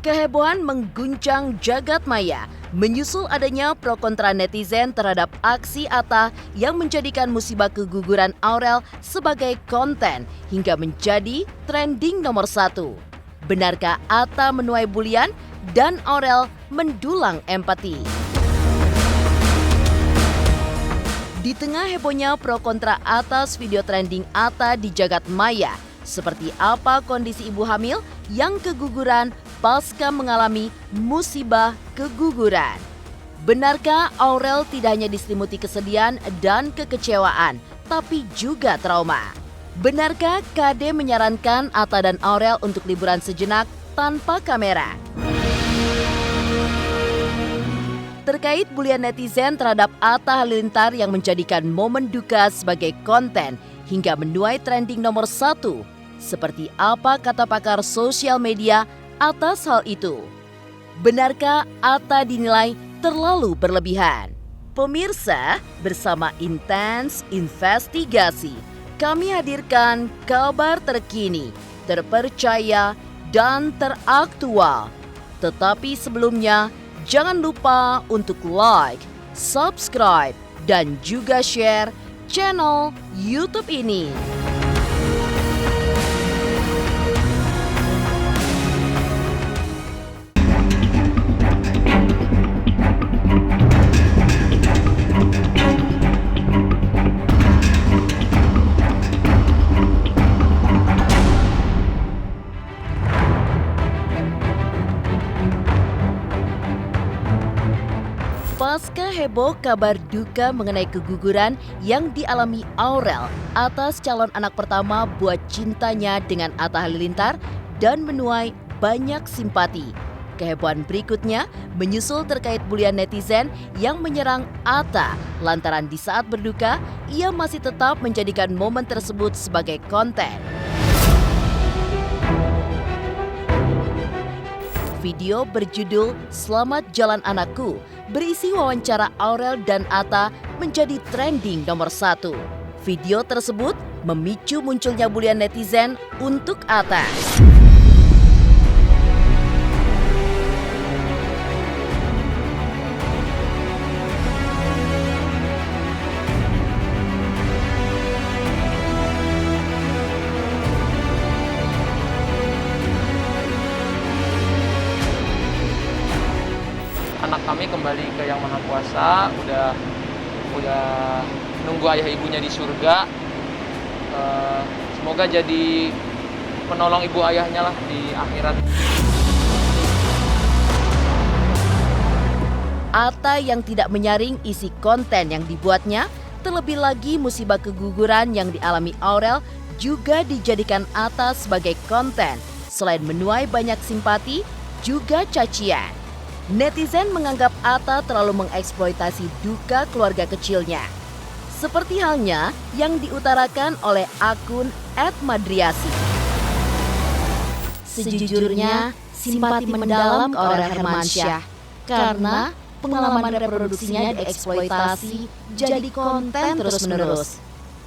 Kehebohan mengguncang jagat maya menyusul adanya pro kontra netizen terhadap aksi Atta yang menjadikan musibah keguguran Aurel sebagai konten hingga menjadi trending nomor 1. Benarkah Atta menuai bulian dan Aurel mendulang empati? Di tengah hebohnya pro kontra atas video trending Atta di jagat maya, seperti apa kondisi ibu hamil yang keguguran pasca mengalami musibah keguguran? Benarkah Aurel tidak hanya diselimuti kesedihan dan kekecewaan, tapi juga trauma? Benarkah KD menyarankan Atta dan Aurel untuk liburan sejenak tanpa kamera? Terkait bulian netizen terhadap Atta Halilintar yang menjadikan momen duka sebagai konten hingga menuai trending nomor 1, seperti apa kata pakar sosial media atas hal itu? Benarkah Atta dinilai terlalu berlebihan? Pemirsa, bersama Intens Investigasi, kami hadirkan kabar terkini, terpercaya, dan teraktual. Tetapi sebelumnya, jangan lupa untuk like, subscribe, dan juga share channel YouTube ini. Pasca heboh kabar duka mengenai keguguran yang dialami Aurel atas calon anak pertama buat cintanya dengan Atta Halilintar dan menuai banyak simpati. Kehebohan berikutnya menyusul terkait bulian netizen yang menyerang Atta lantaran di saat berduka ia masih tetap menjadikan momen tersebut sebagai konten. Video berjudul "Selamat Jalan Anakku" berisi wawancara Aurel dan Atta menjadi trending nomor 1. Video tersebut memicu munculnya bulian netizen untuk Atta. Anak kami kembali ke Yang Maha Kuasa, udah nunggu ayah ibunya di surga. Semoga jadi penolong ibu ayahnya lah di akhirat. Atta yang tidak menyaring isi konten yang dibuatnya, terlebih lagi musibah keguguran yang dialami Aurel juga dijadikan Atta sebagai konten. Selain menuai banyak simpati, juga cacian. Netizen menganggap Atta terlalu mengeksploitasi duka keluarga kecilnya. Seperti halnya yang diutarakan oleh akun @madriasi. Sejujurnya, simpati mendalam ke Aurel Hermansyah karena pengalaman reproduksinya dieksploitasi jadi konten terus-menerus.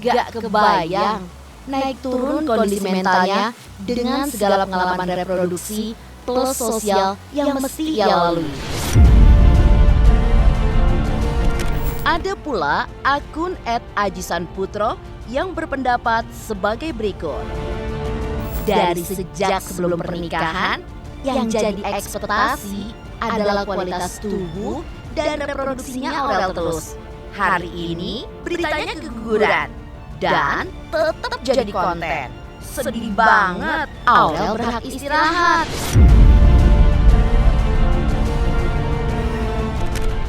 Gak kebayang naik turun kondisi mentalnya dengan segala pengalaman reproduksi plus sosial yang mesti ia lalui. Ada pula akun @ajisanputro yang berpendapat sebagai berikut. Dari sejak sebelum pernikahan, yang jadi ekspektasi adalah kualitas tubuh dan reproduksinya Aurel terus. Hari ini beritanya keguguran dan tetap jadi konten. Sedih banget, Aurel berhak istirahat.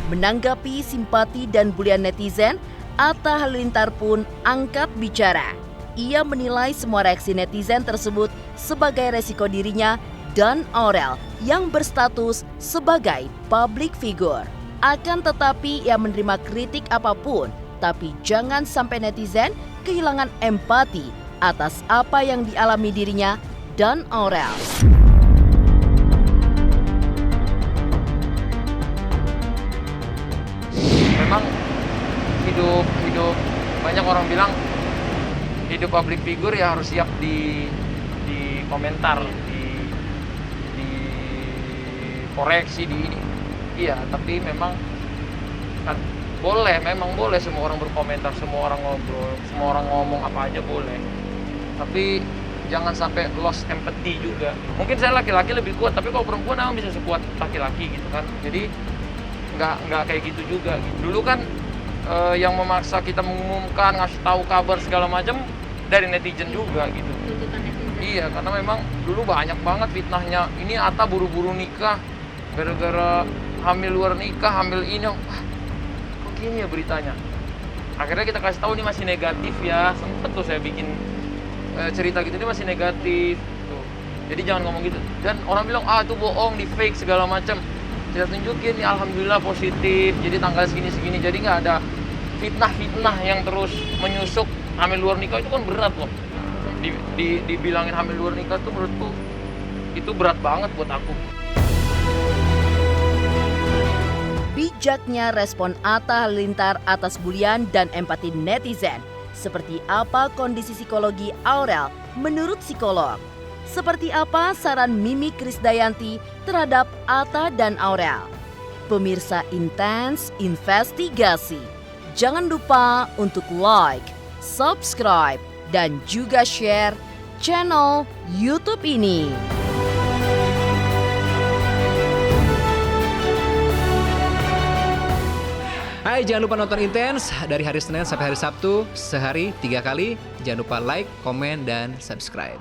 Menanggapi simpati dan bulian netizen, Atta Halilintar pun angkat bicara. Ia menilai semua reaksi netizen tersebut sebagai resiko dirinya dan Aurel yang berstatus sebagai public figure. Akan tetapi ia menerima kritik apapun, tapi jangan sampai netizen kehilangan empati atas apa yang dialami dirinya dan Aurel. Memang hidup banyak orang bilang hidup public figure ya harus siap di komentar, koreksi di ini. Iya, tapi memang kan memang boleh semua orang berkomentar, semua orang ngobrol, semua orang ngomong apa aja boleh. Tapi jangan sampai lost empathy juga. Mungkin saya laki-laki lebih kuat, tapi kalau perempuan emang bisa sekuat laki-laki gitu kan. Jadi nggak kayak gitu juga. Dulu kan yang memaksa kita mengumumkan, ngasih tahu kabar segala macam dari netizen juga gitu. Iya, karena memang dulu banyak banget fitnahnya. Ini Atta buru-buru nikah gara-gara hamil luar nikah, hamil ini. Wah, kok gini ya beritanya? Akhirnya kita kasih tahu ini masih negatif ya. Sempet tuh saya bikin cerita gitu, ini masih negatif tuh. Jadi jangan ngomong gitu. Dan orang bilang itu bohong, di fake segala macam. Kita tunjukin ya alhamdulillah positif. Jadi tanggal segini. Jadi nggak ada fitnah yang terus menyusup. Hamil luar nikah itu kan berat loh. Dibilangin hamil luar nikah tuh menurutku itu berat banget buat aku. Bijaknya respon Atta Halilintar atas bulian dan empati netizen. Seperti apa kondisi psikologi Aurel menurut psikolog? Seperti apa saran Mimi Krisdayanti terhadap Atta dan Aurel? Pemirsa Intens Investigasi, jangan lupa untuk like, subscribe, dan juga share channel YouTube ini. Hai, jangan lupa nonton Intens dari hari Senin sampai hari Sabtu, sehari 3 kali. Jangan lupa like, komen, dan subscribe.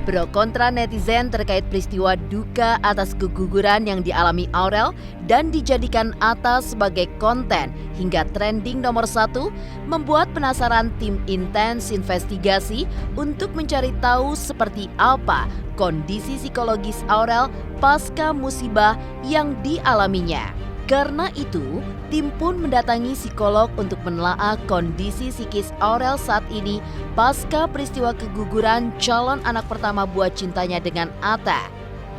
Pro kontra netizen terkait peristiwa duka atas keguguran yang dialami Aurel dan dijadikan Atta sebagai konten hingga trending nomor 1 membuat penasaran tim Intens Investigasi untuk mencari tahu seperti apa kondisi psikologis Aurel pasca musibah yang dialaminya. Karena itu, tim pun mendatangi psikolog untuk menelaah kondisi psikis Aurel saat ini pasca peristiwa keguguran calon anak pertama buah cintanya dengan Atta.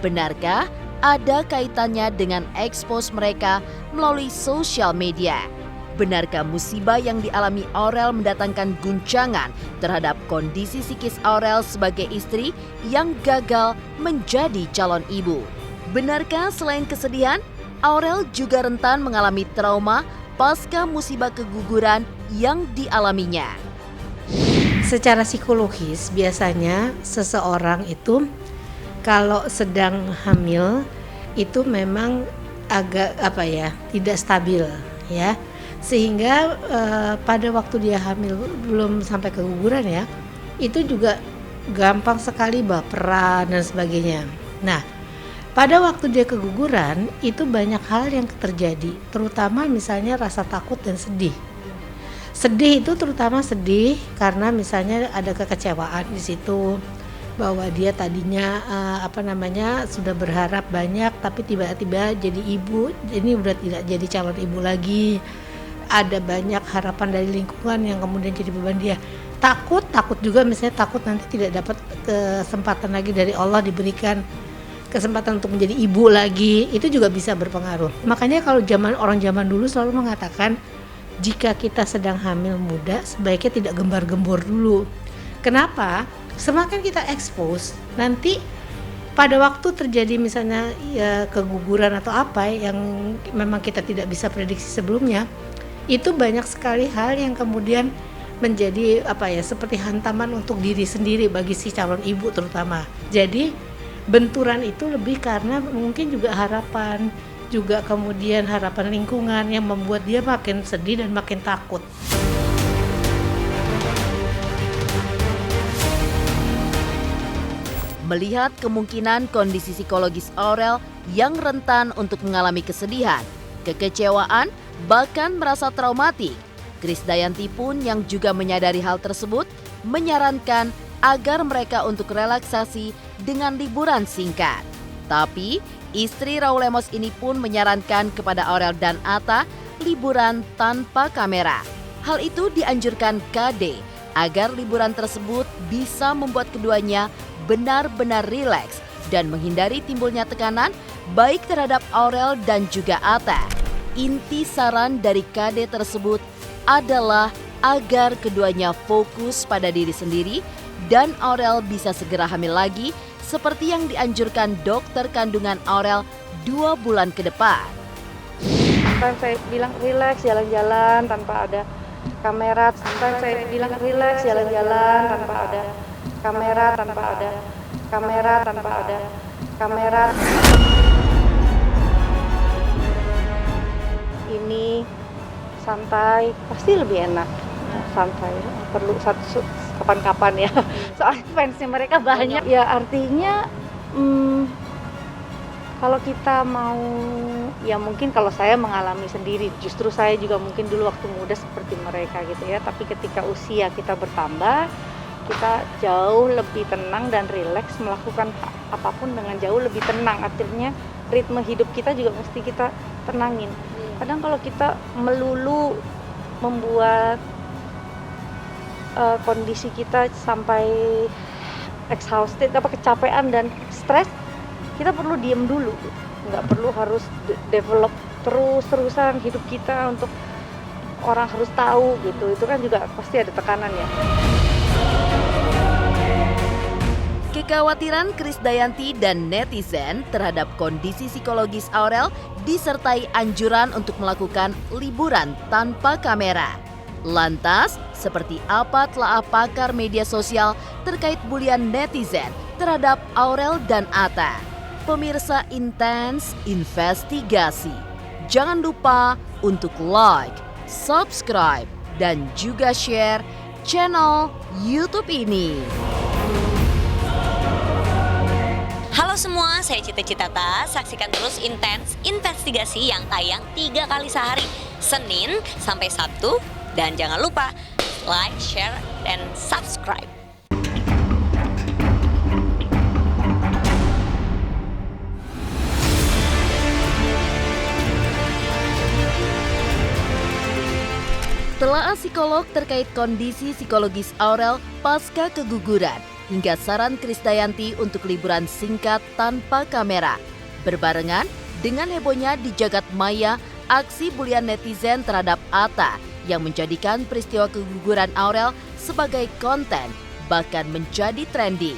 Benarkah ada kaitannya dengan ekspos mereka melalui sosial media? Benarkah musibah yang dialami Aurel mendatangkan guncangan terhadap kondisi psikis Aurel sebagai istri yang gagal menjadi calon ibu? Benarkah selain kesedihan, Aurel juga rentan mengalami trauma pasca musibah keguguran yang dialaminya? Secara psikologis biasanya seseorang itu kalau sedang hamil itu memang agak tidak stabil ya, sehingga pada waktu dia hamil belum sampai keguguran ya, itu juga gampang sekali baperan dan sebagainya. Nah, pada waktu dia keguguran itu banyak hal yang terjadi, terutama misalnya rasa takut dan sedih. Sedih itu terutama sedih karena misalnya ada kekecewaan di situ, bahwa dia tadinya sudah berharap banyak tapi tiba-tiba jadi ibu, ini udah tidak jadi calon ibu lagi. Ada banyak harapan dari lingkungan yang kemudian jadi beban dia. Takut juga misalnya takut nanti tidak dapat kesempatan lagi dari Allah diberikan kesempatan untuk menjadi ibu lagi, itu juga bisa berpengaruh. Makanya kalau orang zaman dulu selalu mengatakan jika kita sedang hamil muda sebaiknya tidak gembar-gembor dulu. Kenapa? Semakin kita expose, nanti pada waktu terjadi misalnya ya keguguran atau apa yang memang kita tidak bisa prediksi sebelumnya, itu banyak sekali hal yang kemudian menjadi seperti hantaman untuk diri sendiri bagi si calon ibu terutama. Jadi benturan itu lebih karena mungkin juga harapan, juga kemudian harapan lingkungan yang membuat dia makin sedih dan makin takut. Melihat kemungkinan kondisi psikologis Aurel yang rentan untuk mengalami kesedihan, kekecewaan, bahkan merasa traumatik, Krisdayanti pun yang juga menyadari hal tersebut menyarankan agar mereka untuk relaksasi dengan liburan singkat. Tapi, istri Raul Lemos ini pun menyarankan kepada Aurel dan Atta liburan tanpa kamera. Hal itu dianjurkan KD agar liburan tersebut bisa membuat keduanya benar-benar rileks dan menghindari timbulnya tekanan baik terhadap Aurel dan juga Atta. Inti saran dari KD tersebut adalah agar keduanya fokus pada diri sendiri dan Aurel bisa segera hamil lagi seperti yang dianjurkan dokter kandungan Aurel 2 bulan ke depan. Sometimes saya bilang relax jalan-jalan tanpa ada kamera. Sometimes saya bilang relax jalan-jalan tanpa ada kamera, tanpa ada kamera. Ini santai, pasti lebih enak. Santai, perlu satu kapan-kapan ya. Soalnya fansnya mereka banyak. Ya artinya kalau kita mau, ya mungkin kalau saya mengalami sendiri, justru saya juga mungkin dulu waktu muda seperti mereka gitu ya. Tapi ketika usia kita bertambah, kita jauh lebih tenang dan rileks melakukan apapun dengan jauh lebih tenang. Artinya ritme hidup kita juga mesti kita tenangin. Kadang kalau kita melulu membuat kondisi kita sampai exhausted, kecapean dan stres, kita perlu diem dulu, nggak perlu harus develop terus-terusan hidup kita untuk orang harus tahu gitu. Itu kan juga pasti ada tekanan ya. Kekhawatiran Krisdayanti dan netizen terhadap kondisi psikologis Aurel disertai anjuran untuk melakukan liburan tanpa kamera. Lantas, seperti apa telaah pakar media sosial terkait bulian netizen terhadap Aurel dan Atta? Pemirsa Intens Investigasi, jangan lupa untuk like, subscribe, dan juga share channel YouTube ini. Halo semua, saya Cita Citata. Saksikan terus Intens Investigasi yang tayang 3 kali sehari, Senin sampai Sabtu. Dan jangan lupa like, share, dan subscribe. Telaah psikolog terkait kondisi psikologis Aurel pasca keguguran hingga saran Krisdayanti untuk liburan singkat tanpa kamera. Berbarengan dengan hebohnya di jagat maya aksi bulian netizen terhadap Atta yang menjadikan peristiwa keguguran Aurel sebagai konten bahkan menjadi trending.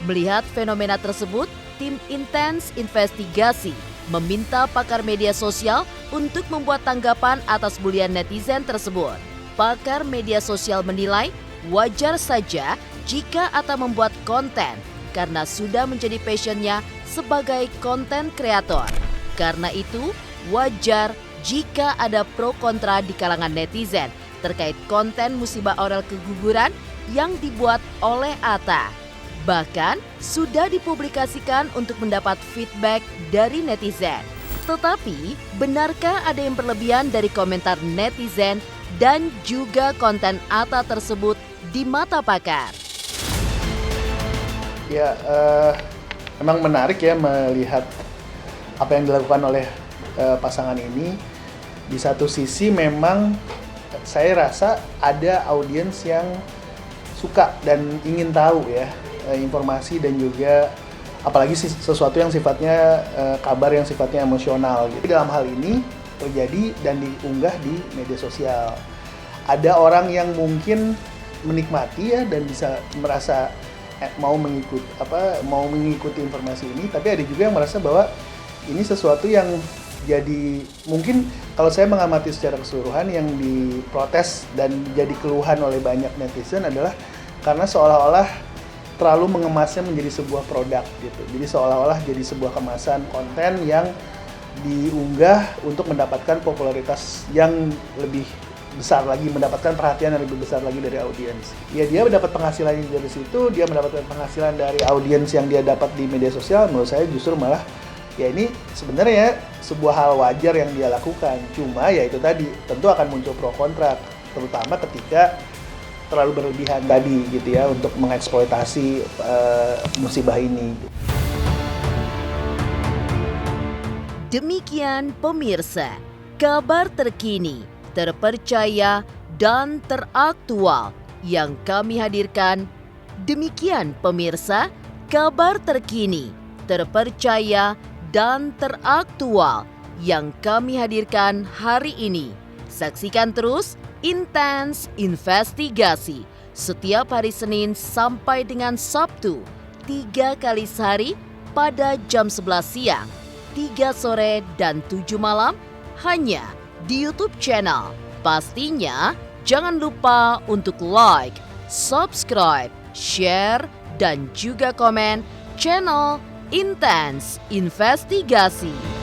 Melihat fenomena tersebut, tim Intens Investigasi meminta pakar media sosial untuk membuat tanggapan atas bulian netizen tersebut. Pakar media sosial menilai wajar saja jika Atta membuat konten karena sudah menjadi passionnya sebagai konten kreator. Karena itu, wajar jika ada pro kontra di kalangan netizen terkait konten musibah Aurel keguguran yang dibuat oleh Atta. Bahkan sudah dipublikasikan untuk mendapat feedback dari netizen. Tetapi, benarkah ada yang berlebihan dari komentar netizen dan juga konten Atta tersebut di mata pakar? Ya, memang menarik ya melihat apa yang dilakukan oleh pasangan ini. Di satu sisi memang saya rasa ada audiens yang suka dan ingin tahu ya informasi dan juga apalagi sesuatu yang sifatnya kabar yang sifatnya emosional gitu. Dalam hal ini terjadi dan diunggah di media sosial. Ada orang yang mungkin menikmati ya dan bisa merasa mau mengikuti informasi ini, tapi ada juga yang merasa bahwa ini sesuatu yang jadi mungkin kalau saya mengamati secara keseluruhan yang diprotes dan jadi keluhan oleh banyak netizen adalah karena seolah-olah terlalu mengemasnya menjadi sebuah produk gitu. Jadi seolah-olah jadi sebuah kemasan konten yang diunggah untuk mendapatkan popularitas yang lebih besar lagi, mendapatkan perhatian yang lebih besar lagi dari audiens. Ya dia mendapat penghasilan dari situ, dia mendapatkan penghasilan dari audiens yang dia dapat di media sosial. Menurut saya justru malah ya ini sebenarnya sebuah hal wajar yang dia lakukan. Cuma ya itu tadi, tentu akan muncul pro kontra, terutama ketika terlalu berlebihan tadi gitu ya untuk mengeksploitasi musibah ini. Demikian pemirsa, kabar terkini, terpercaya, dan teraktual yang kami hadirkan. Demikian pemirsa, kabar terkini, terpercaya, dan teraktual yang kami hadirkan hari ini. Saksikan terus Intens Investigasi setiap hari Senin sampai dengan Sabtu 3 kali sehari pada jam 11 siang, 3 sore, dan 7 malam hanya di YouTube channel. Pastinya jangan lupa untuk like, subscribe, share, dan juga komen channel Intens Investigasi.